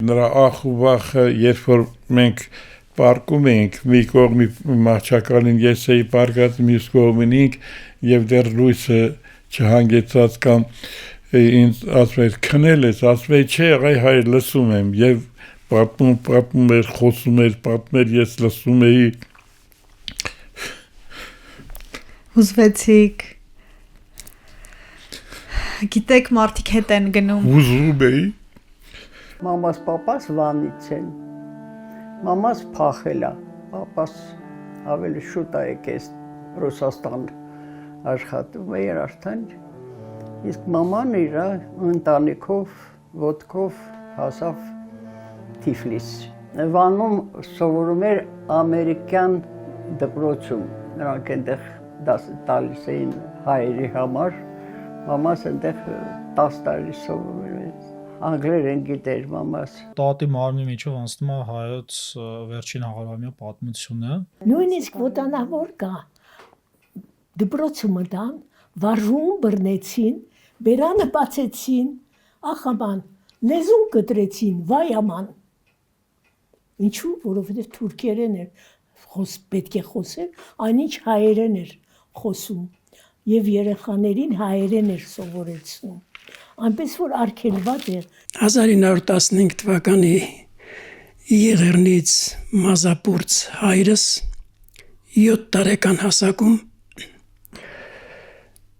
նրա ախ ու վախը, երբ որ մենք պարկում էինք, մի կողմի մահճականին ես էի պարկած, մյուս կողմին ինք, և դեռ լույսը չհանգեցած կամ ինձ ասում էր քնել ես, ասում էի չէ աղայ հայր լսում եմ և պատմում էր, խոսում էր, պատմում էր, ես լսում էի։ Հուզվեցիք, գիտեք մարդիկ հետ են գնում։ Հուզվում էի։ Մամաս պապաս Վանից են, մամաս փախել է, պապաս ավելի շուտ է եկել Ռուսաստան աշխատում էր արդեն, իսկ մաման իր ընտանիքով, ոտքով հասավ Թիֆլիս։ Վանում սովորում էր ամերիկյան դպրոցում, նրանք այնտեղ դասը տալիս էին հայերի համար, մամաս այնտեղ 10 տարի սովորում էր, անգլերեն գիտեր մամաս։ Տատի մարմնի միջով անցնում է հայոց վերջին հաղորդամյա պատմությունը։ Նույնիսկ ոտանավոր կա, դպրոցը մտան, վարժում բռնեցին, բերանը բացեցին, ախ աման, լեզուն կտրեցին, վայ աման։ Ինչու, որովհետև թուրքերեն էր, պետք է խոսել, այնինչ հայերեն էր խոսում և երեխաներին հայերեն էր սովորեցնում, այնպես որ արգելված էր։ 1915 թվականի Եղեռնից Մազապուրց հայրս 7 տարեկան հասակում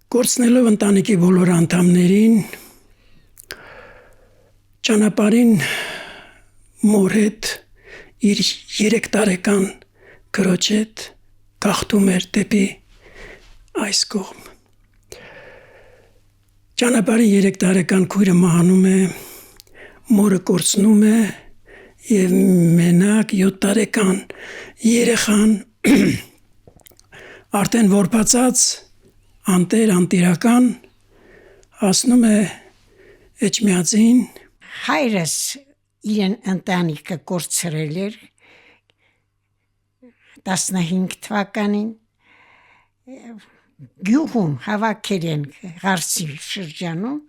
կորցնելով ընտանիքի բոլոր անդամներին ճանապարհին մոր հետ իր 3 տարեկան քրոջ հետ գաղթում էր դեպի այս կողմ։ Ճանապարհին 3 տարեկան քույրը մահանում է, մորը կորցնում է և մենակ 7 տարեկան երեխան արդեն որբացած, անտեր, անտիրական հասնում է Էջմիածին։ Հայրս իրեն ընտանիքը կորցրել էր 15 թվականին, գյուղում հավաքել են Ղարսի շրջանում,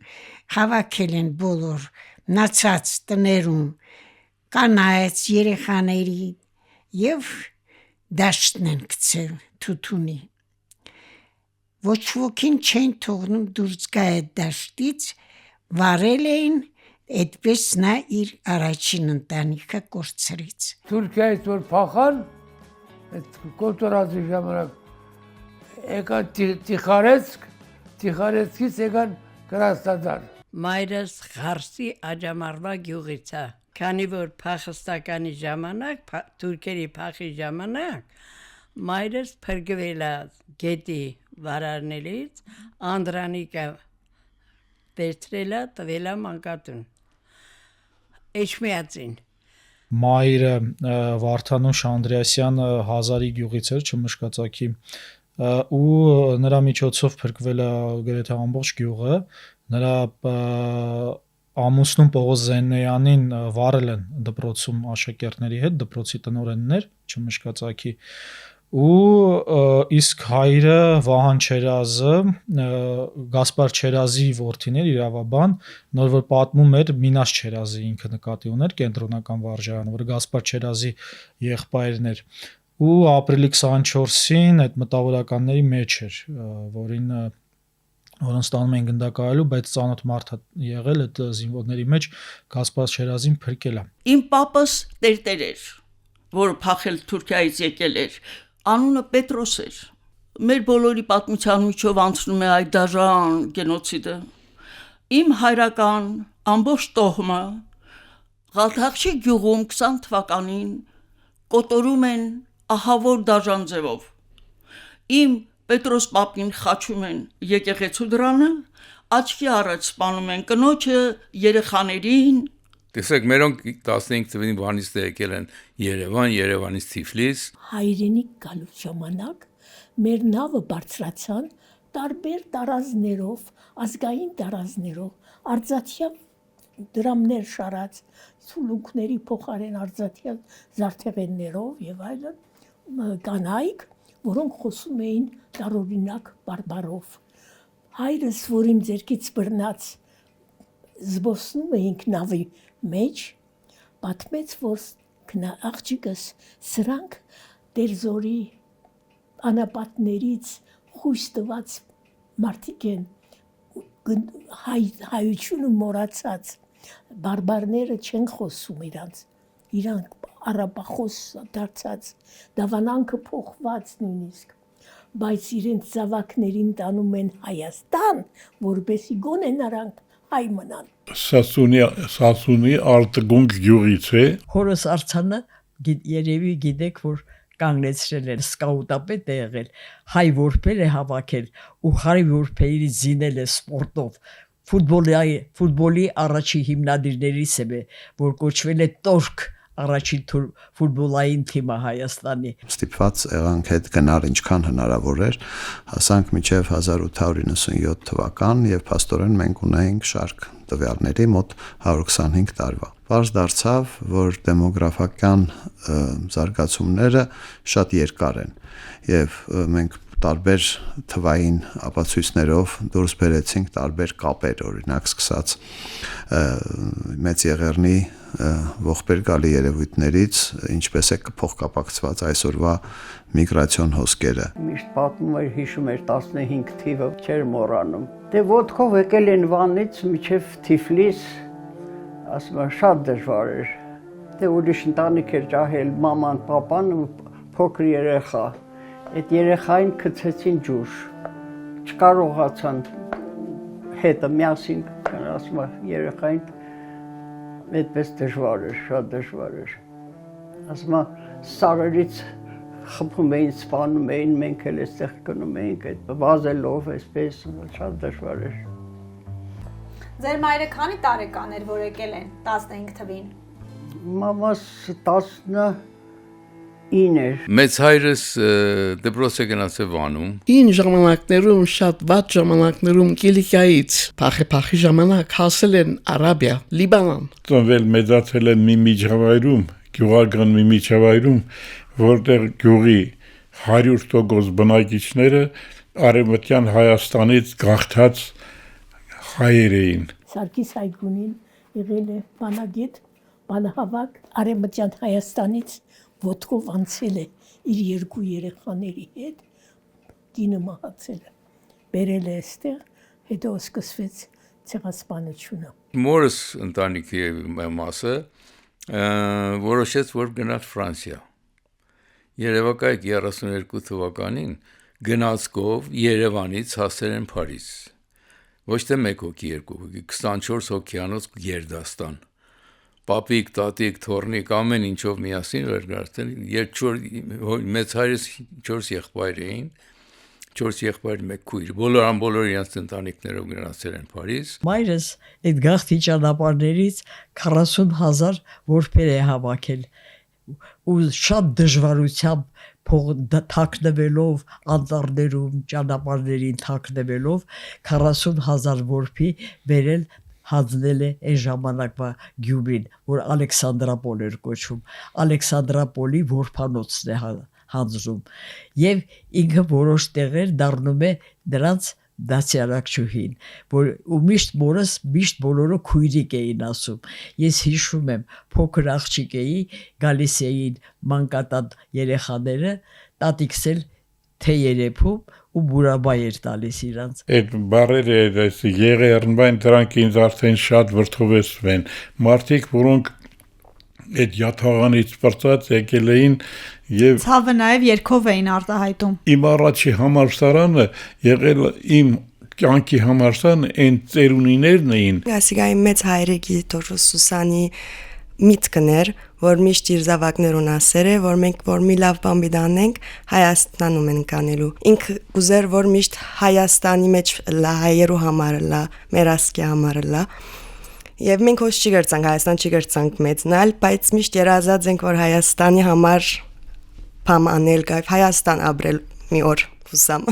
հավաքել են բոլոր մնացած տներում կանայց, երեխաների և դաշտն են գցել թութունի։ Ոչ ոքին չեն թողնում դուրս գա այդ դաշտից, վարել էին, այդպես նա իր առաջին ընտանիքը կորցրեց։ Թուրքիայից որ փախան, այդ կոտորածի ժամանակ եկան Տիխարեցկից եկան Կրաստադար։ Մայրս Ղարսի Աջամարվա գյուղից է, քանի որ փախստականի ժամանակ, թուրքերի փախի ժամանակ, մայրս փրկվել է գետի վարարներից, Անդրանիկը վերցրել է, տվել է մանկատուն, Էջմիածին։ Մայրը Վարդանուշ Անդրեասյանը Հազարի գյուղից էր, Չմշկածակի, ու նրա միջոցով փրկվել է գրեթե ամբողջ գյուղը, նրա ամուսնուն Պողոս Զեննեյանին վարել են դպրոցում աշակերտների հետ, դպրոցի տնօրենն էր Չմշկածակի, ու իսկ հայրը Վահան Չերազը, Գասպար Չերազի որդին էր, իրավաբան, նոր որ պատմում էր Մինաս Չերազի ինքը նկատի ուներ, կենտրոնական վարժարանը, որ Գասպար Չերազի եղբայրն էր, ու ապրիլի 24-ին այդ մտավորականների մեջ էր, որոնց տանում էին գնդակահարելու, բայց ծանոթ մարդ եղել այդ զինվորների մեջ, Գասպար Չերազին փրկել է։ Իմ պապս տերտեր էր, որ փախել Թուրքիայից եկել էր, անունը Պետրոս էր։ Մեր բոլորի պատմության միջով անցնում է այդ դաժան գենոցիդը։ Իմ հայրական ամբողջ տոհմը Ղալթախշի գյուղում 20 թվականին կոտորում են ահավոր դաժան ձևով։ Իմ Պետրոս պապին խաչում են եկեղեցու դռանը, աչքի առաջ սպանում են կնոջը, երեխաներին։ Տեսեք, մերոնք 15 թվականին Վանից եկել են Երևան, Երևանից Թիֆլիս։ Հայրենիք գալու ժամանակ մեր նավը բարձրացան տարբեր տարազներով, ազգային տարազներով, արձաթյա դրամներ շարած, սուլուկների փոխարեն արձաթյա զարդեղեններով եւ այլն, կանայք, որոնք խոսում էին տարօրինակ բարբառով։ Հայրս, որ իմ ձեռքից բռնած զբոսնում էինք նավի մեջ, պատմեց, որ գնա աղջիկս սրանք դերձորի անապատներից խույս տված մարդիկ են հայությունը մոռացած բարբարները չեն խոսում իրանք արաբախոս դարձած դավանանքը փոխված նույնիսկ բայց իրենց զավակներին տանում են Հայաստան որբեսի գոնե նրանք հայ մնան Սասունի արտգունք գյուղից է Հորս Արցանը երևի գիտեք որ կանգնեցրել են սկաուտապետ է եղել հայ որբեր է հավաքել ու հայ որբերից զինել է սպորտով ֆուտբոլի առաջի հիմնադիրներից է որ կոչվել է Տորք առաջին ֆուտբոլային թիմը Հայաստանի Ստիպված եղանք հետ գնալ ինչքան հնարավոր էր հասանք մինչև 1897 թվական եւ փաստորեն մենք ունեինք շարք տվյալների մոտ 125 տարվա Պարզ դարձավ որ դեմոգրաֆիական զարգացումները շատ երկար են եւ մենք տարբեր թվային ապացույցներով դուրս բերեցինք տարբեր կապեր օրինակ սկսած մեծ եղեռնի ողբեր գալի երևույթներից ինչպես է փոխկապակցված այսօրվա միգրացիոն հոսքերը Միշտ պատմում էր հիշում էր 15 թիվը չէր մոռանում Դե ոտքով եկել են Վանից մինչև Թիֆլիս ասում եմ շատ դժվար էր Դե ուրիշ ընտանիք էր ջահել մաման պապան ու փոքր երեխա Այդ երեխային գցեցին ջուր չկարողացան հետը միասին ասում եմ երեխային այդպես դժվար էր շատ դժվար էր ասում եմ սարերից խփում էին սպանում էին մենք էլ այստեղ գնում էինք այդ վազելով այսպես շատ դժվար էր Ձեր մայրը քանի տարեկան էր որ եկել են 15 թվին Մամաս 19 Մեծ հայրս դպրոց է գնացել Վանում Ին ժամանակներում շատ վատ ժամանակներում Կիլիկիայից փախի ժամանակ հասել են Արաբիա, Լիբանան Ծնվել մեծացել են մի միջավայրում գյուղական մի միջավայրում որտեղ գյուղի 100% բնակիչները արևմտյան Հայաստանից գաղթած հայեր էին Սարգիս Այգունին եղել է բանագետ, բանահավաք արևմտյան Հայաստանից ոտքով անցել է իր երկու երեխաների հետ, կինը մահացել է, բերել է այստեղ, հետո սկսվեց ցեղասպանությունը։ Մորս ընտանիքի մասը որոշեց, որ գնաց Ֆրանսիա։ Երևակայք 32 թվականին գնացքով Երևանից հասել են Փարիզ։ Ոչ թե 1 հոգի, 2 հոգի, 24 հոգյանոց Գերդաստան։ Պապիկ, տատիկ, թորնիկ, ամեն ինչով միասին վերգրացել, մեծ հայրս 4 եղբայր էին, 4 եղբայր մեկ քույր, բոլոր իրենց ընտանիքներով գնացել են Փարիզ։ Մայրս այդ գաղթի ճանապարհներից 40,000 որբեր է հավաքել ու շատ դժվարությամբ թաքնվելով անտառներում, ճանապարհներին թաքնվելով 40,000 որբի բերել հանձնել է այն ժամանակվա գյուղին, որ Ալեքսանդրապոլ էր կոչվում, Ալեքսանդրապոլի որբանոցն է հանձնում, և ինքը որոշ տեղեր դառնում է նրանց դասյարակչուհին, ու միշտ բոլորը քույրիկ էին ասում, ես հիշում եմ, փոքր աղջիկ էի, գալիս էին մանկատան երեխաները, տատիկս էլ թե երեփում ու բուրաբայ էր տալիս իրանց։ Այդ բարերը եղերնվային դրանք ինձ արդեն շատ վրդովեցվեն։ Մարդիկ, որոնք այդ յաթաղանից պրծած եկել էին եւ ցավը նաեւ երկով էին արտահայտում։ Իմ առաջի համալսարանը եղել իմ կյանքի համալսարանը այն ծերունիներն էին։ Ասիկայի մեծ հայրիկի Տորոս Սուսանի միտքն էր, որ միշտ իր զավակներուն ասեր է, որ մենք որ մի լավ բան բիդանենք Հայաստանում ենք անելու։ Ինքը ուզեր, որ միշտ Հայաստանի մեջ լա հայերու համար լա, մեր ասկի համար լա։ Եվ մենք հոչ չի գերցանք Հայաստան չի գերցանք մեծնալ, բայց միշտ երազած ենք, որ Հայաստանի համար բամ անել գայ Հայաստան ապրել մի օր ուզամ։